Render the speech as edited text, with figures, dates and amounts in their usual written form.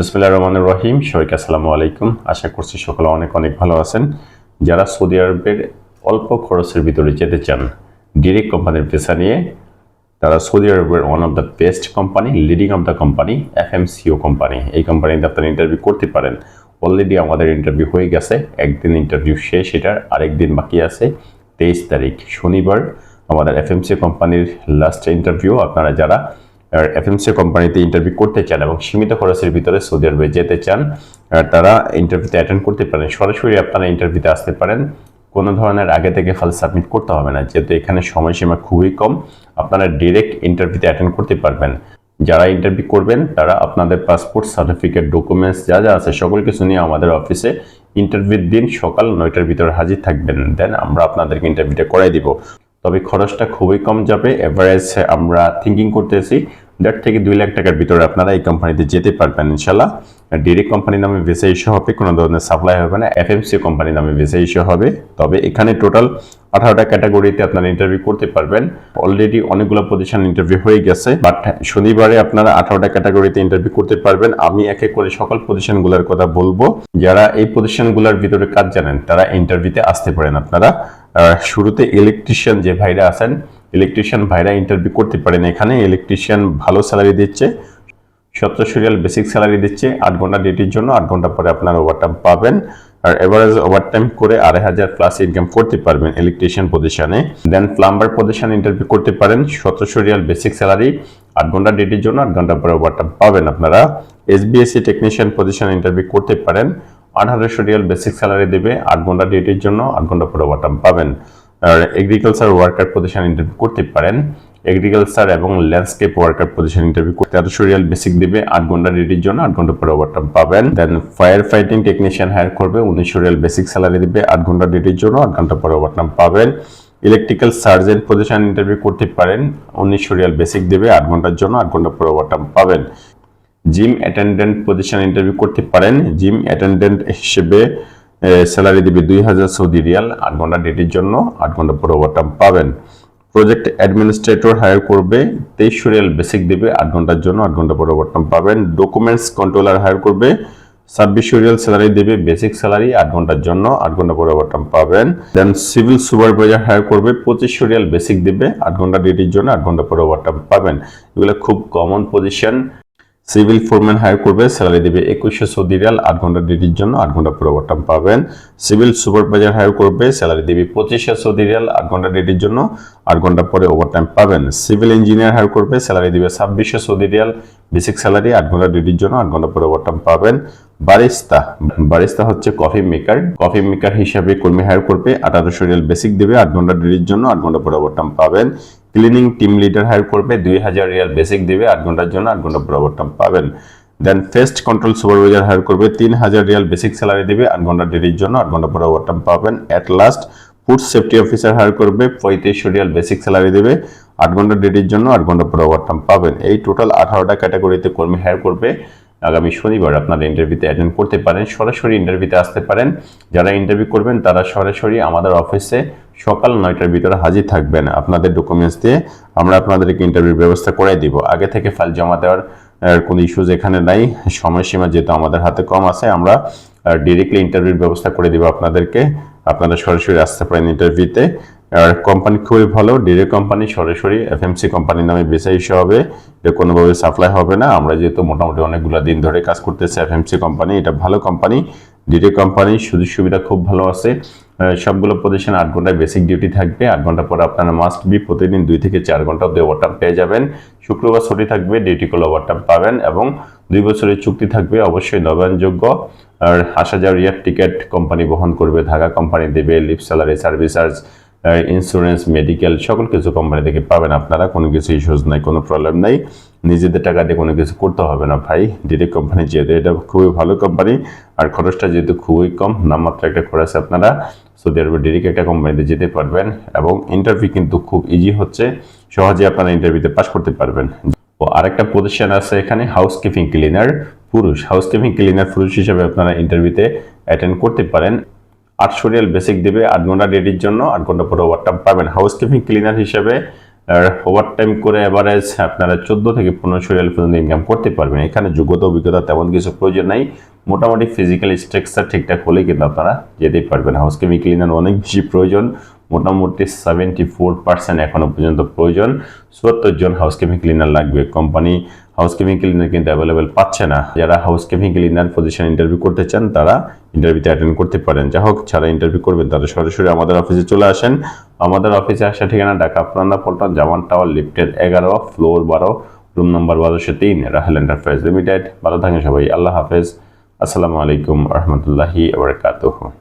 বিসমিল্লাহির রহমানির রহিম। সবাইকে আসসালামু আলাইকুম। আশা করছি সকলে অনেক অনেক ভালো আছেন। যারা সৌদি আরবের অল্প খরচের ভিতরে যেতে চান ডিরেক্ট কোম্পানির ভিসা নিয়ে, তারা সৌদি আরবের one of the best company, leading of the company FMCG company, এই কোম্পানিতে আপনারা ইন্টারভিউ করতে পারেন। অলরেডি আমাদের ইন্টারভিউ হয়ে গেছে, একদিন ইন্টারভিউ শেষ, এটার আরেকদিন বাকি আছে। 23 তারিখ শনিবার আমাদের এফএমসিও কোম্পানির লাস্ট ইন্টারভিউ। আপনারা যারা এফএমসিও কোম্পানিতে ইন্টারভিউ করতে চান এবং সীমিত খরচের ভিতরে সৌদি আরবে যেতে চান, তারা ইন্টারভিউতে অ্যাটেন্ড করতে পারেন। সরাসরি আপনারা ইন্টারভিউতে আসতে পারেন, কোনো ধরনের আগে থেকে ফাইল সাবমিট করতে হবে না, যেহেতু এখানে সময়সীমা খুবই কম। আপনারা ডিরেক্ট ইন্টারভিউতে অ্যাটেন্ড করতে পারবেন। যারা ইন্টারভিউ করবেন তারা আপনাদের পাসপোর্ট, সার্টিফিকেট, ডকুমেন্টস যা যা আছে সকল কিছু নিয়ে আমাদের অফিসে ইন্টারভিউর দিন সকাল 9টার ভিতরে হাজির থাকবেন। দেন আমরা আপনাদেরকে ইন্টারভিউটা করাই দিব। তবে খরচটা খুবই কম যাবে। এভারেজ আমরা থিঙ্কিং করতেছি 1.5 থেকে 2 লাখ টাকার ভিতরে আপনারা এই কোম্পানিতে যেতে পারবেন ইনশাল্লাহ। ডিরেক্ট কোম্পানি নামে ভিসা ইস্যু হবে, কোনো ধরনের সাপ্লাই হবে না। এফএমসি কোম্পানি নামে ভিসা ইস্যু হবে। তবে এখানে টোটাল 18টা ক্যাটাগরিতে আপনারা ইন্টারভিউ করতে পারবেন। অলরেডি অনেকগুলো পজিশন ইন্টারভিউ হয়ে গেছে, বাট শনিবারে আপনারা 18টা ক্যাটাগরিতে ইন্টারভিউ করতে পারবেন। আমি এক এক করে সকল পজিশনগুলোর কথা বলবো। যারা এই পজিশনগুলোর ভিতরে কাজ জানেন তারা ইন্টারভিউতে আসতে পারেন। আপনারা শুরুতে ইলেকট্রিশিয়ান যে ভাইরা আছেন, ইলেকট্রিশিয়ান ভাইরা ইন্টারভিউ করতে পারেন। এখানে ইলেকট্রিশিয়ান ভালো স্যালারি দিচ্ছে, 1700 রিয়াল বেসিক স্যালারি দিচ্ছে। 8 ঘন্টা ডিউটির জন্য 8 ঘন্টা পরে আপনারা ওভারটাইম পাবেন। আর এভারেজ ওভারটাইম করে 2500 প্লাস ইনকাম করতে পারবেন ইলেকট্রিশিয়ান পজিশনে। দেন প্লাম্বার পজিশনে ইন্টারভিউ করতে পারেন, 1700 রিয়াল বেসিক স্যালারি, 8 ঘন্টা ডিউটির জন্য 8 ঘন্টা পরে ওভারটাইম পাবেন আপনারা। এসবিএসসি টেকনিশিয়ান পজিশনে ইন্টারভিউ করতে পারেন, 1800 রিয়াল বেসিক স্যালারি দেবে, 8 ঘন্টা ডিউটির জন্য 8 ঘন্টা পরে ওভারটাইম পাবেন। আর এগ্রিকালচার ওয়ার্কার পজিশন ইন্টারভিউ করতে পারেন, এগ্রিকালচার এবং ল্যান্ডস্কেপ ওয়ার্কার পজিশন ইন্টারভিউ করতে 1300 রিয়াল বেসিক দিবে, 8 ঘন্টা ডিউটির জন্য 8 ঘন্টা পরে ওভারটাইম পাবেন। দেন ফায়ার ফাইটিং টেকনিশিয়ান হায়ার করবে, 1900 রিয়াল বেসিক স্যালারি দিবে, 8 ঘন্টা ডিউটির জন্য 8 ঘন্টা পরে ওভারটাইম পাবেন। ইলেকট্রিক্যাল সার্জেন্ট পজিশন ইন্টারভিউ করতে পারেন, 1900 রিয়াল বেসিক দেবে, 8 ঘন্টার জন্য 8 ঘন্টা পরে ওভারটাইম পাবেন। জিম অ্যাটেন্ডেন্ট পজিশন ইন্টারভিউ করতে পারেন, জিম অ্যাটেন্ডেন্ট হিসেবে স্যালারি দিবে 2000 সৌদি রিয়াল, 8 ঘন্টা ডিউটির জন্য 8 ঘন্টা পরে ওভারটাইম পাবেন। প্রজেক্ট অ্যাডমিনিস্ট্রেটর হায়ার করবে, 2300 রিয়াল বেসিক দেবে, 8 ঘন্টার জন্য 8 ঘন্টা পরে ওভারটাইম পাবেন। ডকুমেন্টস কন্ট্রোলার হায়ার করবে, 2600 রিয়াল স্যালারি দেবে, বেসিক স্যালারি, 8 ঘন্টার জন্য 8 ঘন্টা পরে ওভারটাইম পাবেন। দেন সিভিল সুপারভাইজার হায়ার করবে, 2500 রিয়াল বেসিক দেবে, 8 ঘন্টা ডিউটির জন্য 8 ঘন্টা পরে ওভারটাইম পাবেন। এগুলো খুব common position. Civil foreman hire করবে, স্যালারি দেবে 2100 সৌদি রিয়াল, 8 ঘন্টা ডিউটির জন্য 8 ঘন্টা পরে ওভারটাইম পাবেন। সিভিল সুপারভাইজার হায়ার করবে, স্যালারি দেবে 2500 সৌদি রিয়াল, 8 ঘন্টা ডিউটির জন্য 8 ঘন্টা পরে ওভারটাইম পাবেন। সিভিল ইঞ্জিনিয়ার হায়ার করবে, স্যালারি দিবে 2600 সৌদি রিয়াল, বেসিক স্যালারি, 8 ঘন্টা ডিউটির জন্য 8 ঘন্টা পরে ওভারটাইম পাবেন। বারিস্তা, বারিস্তা হচ্ছে কফি মেকার, কফি মেকার হিসাবে কর্মী হায়ার করবে, 1800 রিয়াল বেসিক দেবে, 8 ঘন্টা ডিউটির জন্য 8 ঘন্টা পরে ওভারটাইম পাবেন। ক্লিনিং টিম লিডার হায়ার করবে, 2000 রিয়াল বেসিক দেবে, 8 ঘন্টার জন্য 8 ঘন্টা পরে ওভারটাইম পাবেন। দেন পেস্ট কন্ট্রোল সুপারভাইজার হায়ার করবে, 3000 রিয়াল বেসিক স্যালারি দেবে, 8 ঘন্টা ডিউটির জন্য 8 ঘন্টা পরে ওভারটাইম পাবেন। At last food safety officer hire করবে, 3500 রিয়াল বেসিক স্যালারি দেবে, 8 ঘন্টা ডিউটির জন্য 8 ঘন্টা পরে ওভারটাইম পাবেন। এই টোটাল 18টা ক্যাটাগরিতে কর্মী হায়ার করবে। আগামী শনিবার আপনারা ইন্টারভিউতে অ্যাটেন্ড করতে পারেন, সরাসরি ইন্টারভিউতে আসতে পারেন। যারা ইন্টারভিউ করবেন তারা সরাসরি আমাদের অফিসে সকাল 9টার ভিতরে হাজির থাকবেন। আপনাদের ডকুমেন্টস দিয়ে আমরা আপনাদেরকে ইন্টারভিউর ব্যবস্থা করে দিব। আগে থেকে ফাইল জমা দেওয়ার কোনো ইস্যুজ এখানে নাই। সময়সীমা যেহেতু আমাদের হাতে কম আছে, আমরা ডিরেক্টলি ইন্টারভিউর ব্যবস্থা করে দিব আপনাদেরকে। আপনারা সরাসরি আসতে পারেন ইন্টারভিউতে। আর কোম্পানি খুবই ভালো, ডিরেক্ট কোম্পানি, সরাসরি এফএমসি কোম্পানির নামে ভিসা ইস্যু হবে, এটা কোনোভাবে সাপ্লাই হবে না। আমরা যেহেতু মোটামুটি অনেকগুলো দিন ধরে কাজ করতেছি এফএমসি কোম্পানি, এটা ভালো কোম্পানি, ডিরেক্ট কোম্পানি, সুযোগ সুবিধা খুব ভালো আছে। সবগুলো পজিশন 8 ঘন্টায় বেসিক ডিউটি থাকবে, 8 ঘন্টা পরে আপনারা মাস্ট বি প্রতিদিন 2 থেকে 4 ঘন্টা অব্দি ওভারটাইম পেয়ে যাবেন। শুক্রবার ছুটি থাকবে, ডিউটি করলে ওভারটাইম পাবেন এবং 2 বছরের চুক্তি থাকবে, অবশ্যই নবায়নযোগ্য। আর 8000 রিয়াল টিকিট কোম্পানি বহন করবে, ঢাকা কোম্পানি দেবে, leave salary, service charge, insurance, medical সকল কিছু কোম্পানি থেকে পাবেন আপনারা। কোনো কিছু ইস্যুস নাই, কোনো প্রবলেম নাই, নিজেদের টাকা দিয়ে কোনো কিছু করতে হবে না ভাই। ডিরেক্ট কোম্পানি যেহেতু এটা খুবই ভালো কোম্পানি, আর খরচটা যেহেতু খুবই কম, নামমাত্র একটা খরচে আপনারা সৌদি আরবে ডিরেক্ট একটা কোম্পানিতে যেতে পারবেন। এবং ইন্টারভিউ কিন্তু খুব ইজি হচ্ছে, সহজে আপনারা ইন্টারভিউতে পাস করতে পারবেন। ও আরেকটা পজিশন আছে এখানে, হাউসকিপিং ক্লিনার পুরুষ। হাউসকিপিং ক্লিনার পুরুষ হিসেবে আপনারা ইন্টারভিউতে অ্যাটেন্ড করতে পারেন। 800 রিয়াল বেসিক দেবে, 8 ঘন্টা ডিউটির জন্য 8 ঘন্টা পরে ওভারটাইম পাবেন। হাউসকিপিং ক্লিনার হিসেবে আর ওভারটাইম করে এভারেজ আপনারা 14 থেকে 1500 রিয়াল পর্যন্ত ইনকাম করতে পারবেন। এখানে যোগ্যতা অভিজ্ঞতা তেমন কিছু প্রয়োজন নাই, মোটামুটি ফিজিক্যাল স্ট্রাকচার ঠিকঠাক হলেই কিন্তু আপনারা যেতেই পারবেন। হাউসকিপিং ক্লিনার অনেক বেশি প্রয়োজন, মোটামুটি 74% এখনো পর্যন্ত প্রয়োজন। 74 জন হাউসকিপিং ক্লিনার লাগবে। কোম্পানি হাউসকিপিং ক্লিনার কিন্তু অ্যাভেলেবেল পাচ্ছে না। যারা হাউসকিপিং ক্লিনার পজিশন ইন্টারভিউ করতে চান তারা ইন্টারভিউতে অ্যাটেন্ড করতে পারেন। যা হোক, যারা ইন্টারভিউ করবেন তারা সরাসরি আমাদের অফিসে চলে আসেন। আমাদের অফিসে আসা ঠিকানা ঢাকা পুরানা পল্টন জামান টাওয়ার, লিফটের 11, floor 12, room number 1203, Rahel enterprise limited. ভালো থাকেন সবাই, আল্লাহ হাফেজ। আসসালামু আলাইকুম রহমতুল্লাহি ওয়া বারাকাতুহু।